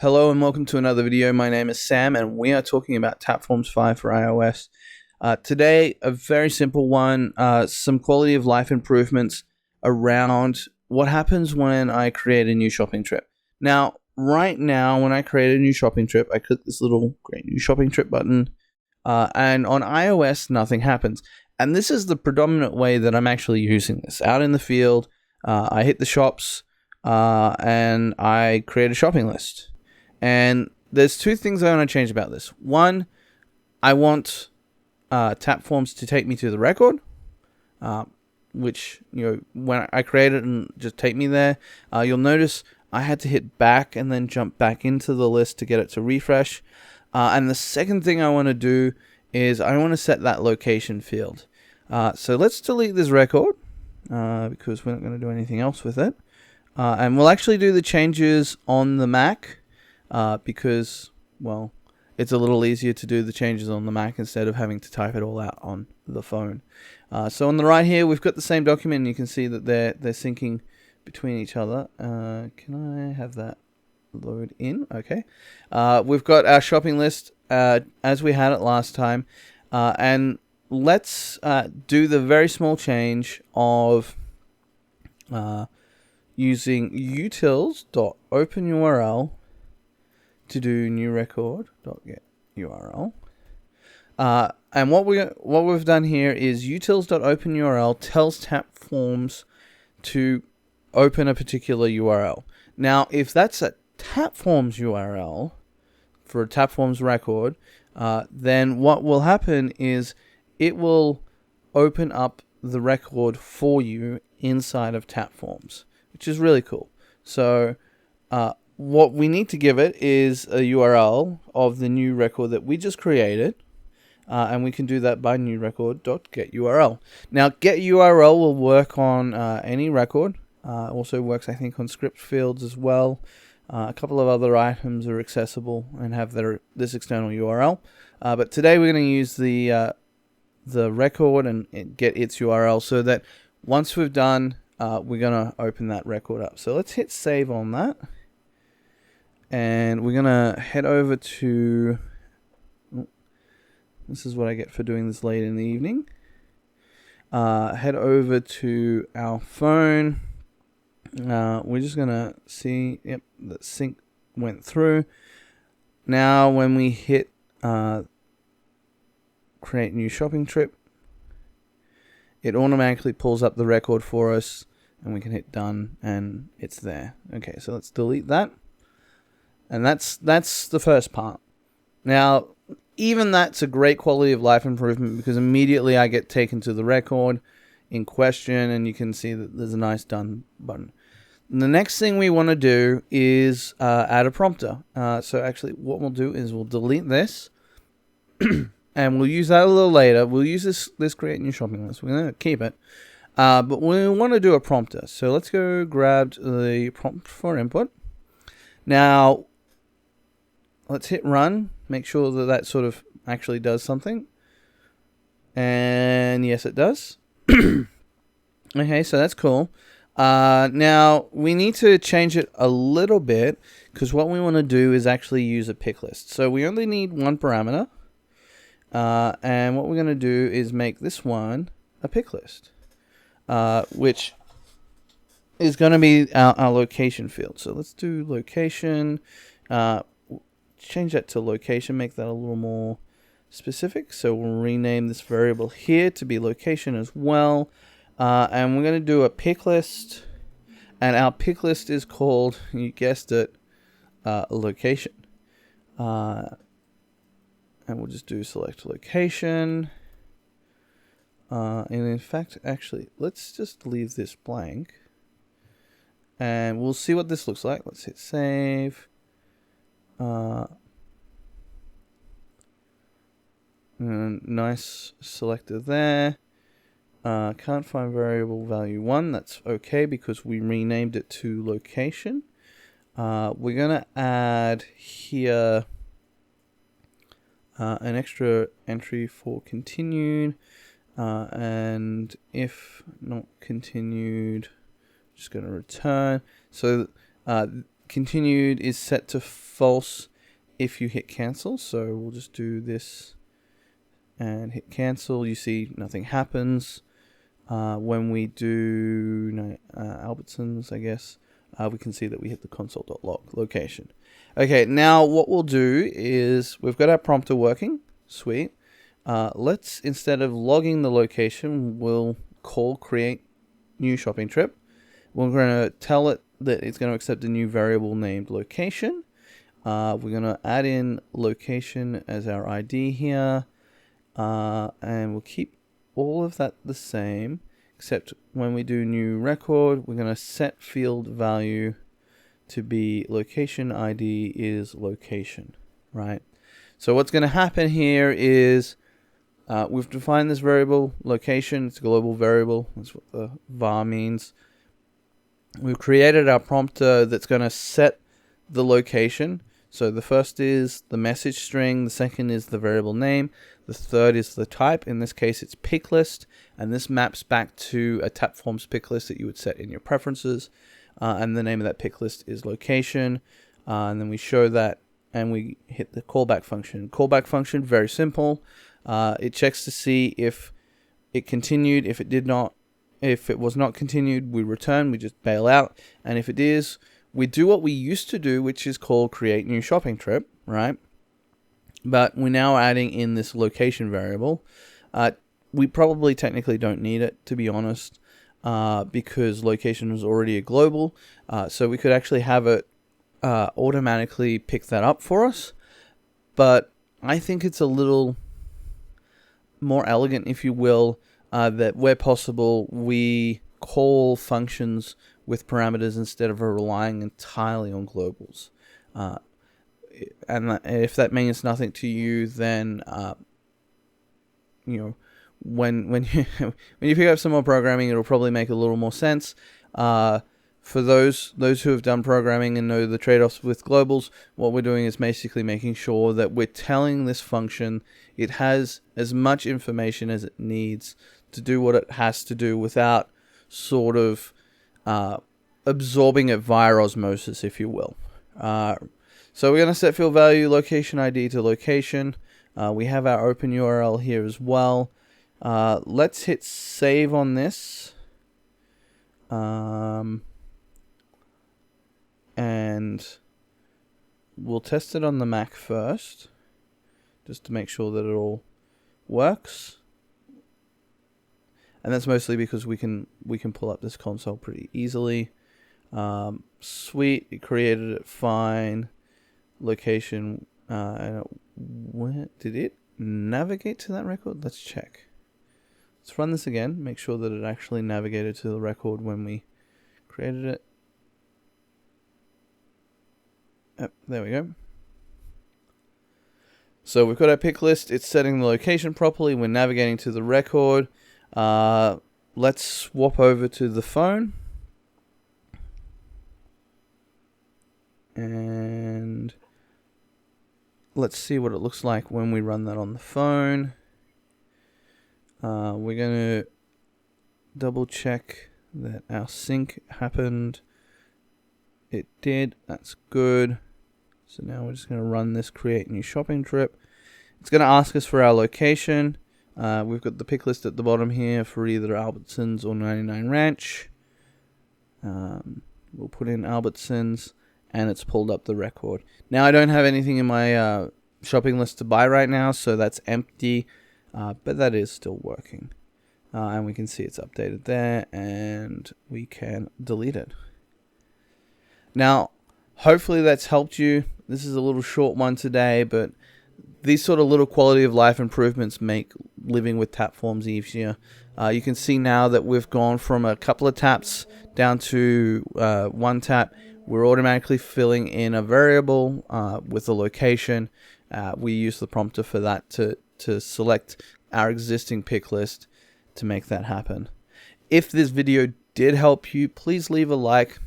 Hello and welcome to another video. My name is Sam and we are talking about Tapforms 5 for iOS. Today, a very simple one, some quality of life improvements around what happens when I create a new shopping trip. Now, right now, when I create a new shopping trip, I click this little Create New Shopping Trip button, and on iOS, nothing happens. And this is the predominant way that I'm actually using this. Out in the field, I hit the shops, and I create a shopping list. And there's two things I want to change about this. One, I want Tapforms to take me to the record, which, when I create it and just take me there. You'll notice I had to hit back and then jump back into the list to get it to refresh. And the second thing I want to do is I want to set that location field. So let's delete this record because we're not going to do anything else with it. And we'll actually do the changes on the Mac. Because, well, it's a little easier to do the changes on the Mac instead of having to type it all out on the phone. So on the right here, we've got the same document, and you can see that they're syncing between each other. Can I have that load in? Okay. We've got our shopping list as we had it last time. And let's do the very small change of using utils.openURL to do new record.get URL. And what we've done here is utils.openURL tells Tapforms to open a particular URL. Now, if that's a Tapforms URL for a Tapforms record, then what will happen is it will open up the record for you inside of Tapforms, which is really cool. So, what we need to give it is a URL of the new record that we just created, and we can do that by new record.getURL. Now, getURL will work on any record. Also works, I think, on script fields as well. A couple of other items are accessible and have this external URL. But today we're going to use the record and get its URL, so that once we've done, we're going to open that record up. So let's hit save on that. And we're going to head over to... this is what I get for doing this late in the evening. Head over to our phone. We're just going to see... Yep, the sync went through. Now, when we hit Create New Shopping Trip, it automatically pulls up the record for us. And we can hit Done, and it's there. Okay, so let's delete that. And that's the first part. Now, even that's a great quality of life improvement, because immediately I get taken to the record in question, and you can see that there's a nice Done button. And the next thing we want to do is add a prompter. So actually what we'll do is we'll delete this, and we'll use that a little later. We'll use this Create New Shopping List. We're going to keep it. But we want to do a prompter. So let's go grab the prompt for input. Now, let's hit run, make sure that sort of actually does something. And yes, it does. Okay, so that's cool. Now, we need to change it a little bit, because what we want to do is actually use a pick list. So we only need one parameter. And what we're going to do is make this one a pick list, which is going to be our location field. So let's do location. Change that to location, make that a little more specific. So we'll rename this variable here to be location as well. And we're going to do a pick list. And our pick list is called, you guessed it, location. And we'll just do select location. And in fact, actually, let's just leave this blank. And we'll see what this looks like. Let's hit save. Nice selector there. Can't find variable value 1. That's okay, because we renamed it to location. We're going to add here an extra entry for continued. And if not continued, just going to return. So continued is set to false if you hit cancel. So we'll just do this and hit cancel. You see nothing happens. When we do Albertsons, I guess, we can see that we hit the console.log location. Okay, now what we'll do is we've got our prompter working. Sweet. Let's, instead of logging the location, we'll call create new shopping trip. We're going to tell it that it's going to accept a new variable named location. We're going to add in location as our ID here. And we'll keep all of that the same, except when we do new record, we're going to set field value to be location ID is location, right? So what's going to happen here is we've defined this variable location. It's a global variable. That's what the var means. We've created our prompter that's going to set the location. So the first is the message string, the second is the variable name, the third is the type. In this case, it's pick list, and this maps back to a Tapforms pick list that you would set in your preferences. And the name of that pick list is location. And then we show that, and we hit the callback function. Callback function, very simple. It checks to see if it continued. If it was not continued, we return. We just bail out. And if it is, we do what we used to do, which is called create new shopping trip, right? But we're now adding in this location variable. We probably technically don't need it, to be honest, because location was already a global. So we could actually have it automatically pick that up for us. But I think it's a little more elegant, if you will, that where possible, we call functions with parameters instead of relying entirely on globals. And if that means nothing to you, then when you when you pick up some more programming, it'll probably make a little more sense. For those who have done programming and know the trade-offs with globals, what we're doing is basically making sure that we're telling this function it has as much information as it needs to do what it has to do without sort of absorbing it via osmosis, if you will. So we're going to set field value location ID to location. We have our open URL here as well. Let's hit save on this. And we'll test it on the Mac first, just to make sure that it all works. And that's mostly because we can pull up this console pretty easily. Sweet, it created it fine. Location, where did it navigate to that record? Let's check. Let's run this again, make sure that it actually navigated to the record when we created it. Yep, there we go. So we've got our pick list, it's setting the location properly, we're navigating to the record. Let's swap over to the phone. And let's see what it looks like when we run that on the phone. We're going to double check that our sync happened. It did. That's good. So now we're just going to run this create new shopping trip. It's going to ask us for our location. We've got the pick list at the bottom here for either Albertsons or 99 Ranch. We'll put in Albertsons, and it's pulled up the record. Now I don't have anything in my shopping list to buy right now, so that's empty, but that is still working. And we can see it's updated there, and we can delete it. Now, hopefully that's helped you. This is a little short one today, but these sort of little quality of life improvements make living with Tapforms easier. You can see now that we've gone from a couple of taps down to one tap. We're automatically filling in a variable with the location. We use the prompter for that to select our existing pick list to make that happen. If this video did help you, please leave a like,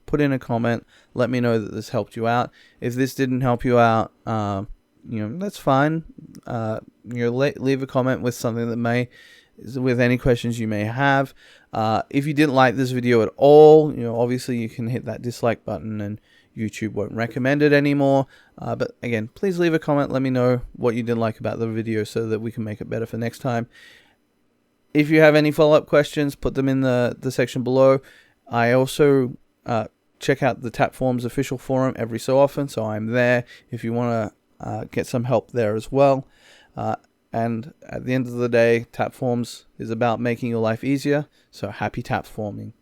put in a comment, let me know that this helped you out. If this didn't help you out, that's fine. Leave a comment with something that with any questions you may have. If you didn't like this video at all, obviously you can hit that dislike button and YouTube won't recommend it anymore. But again, please leave a comment. Let me know what you didn't like about the video so that we can make it better for next time. If you have any follow-up questions, put them in the section below. I also check out the Tapforms official forum every so often, so I'm there if you want to get some help there as well. And at the end of the day, Tapforms is about making your life easier, so happy Tapforming.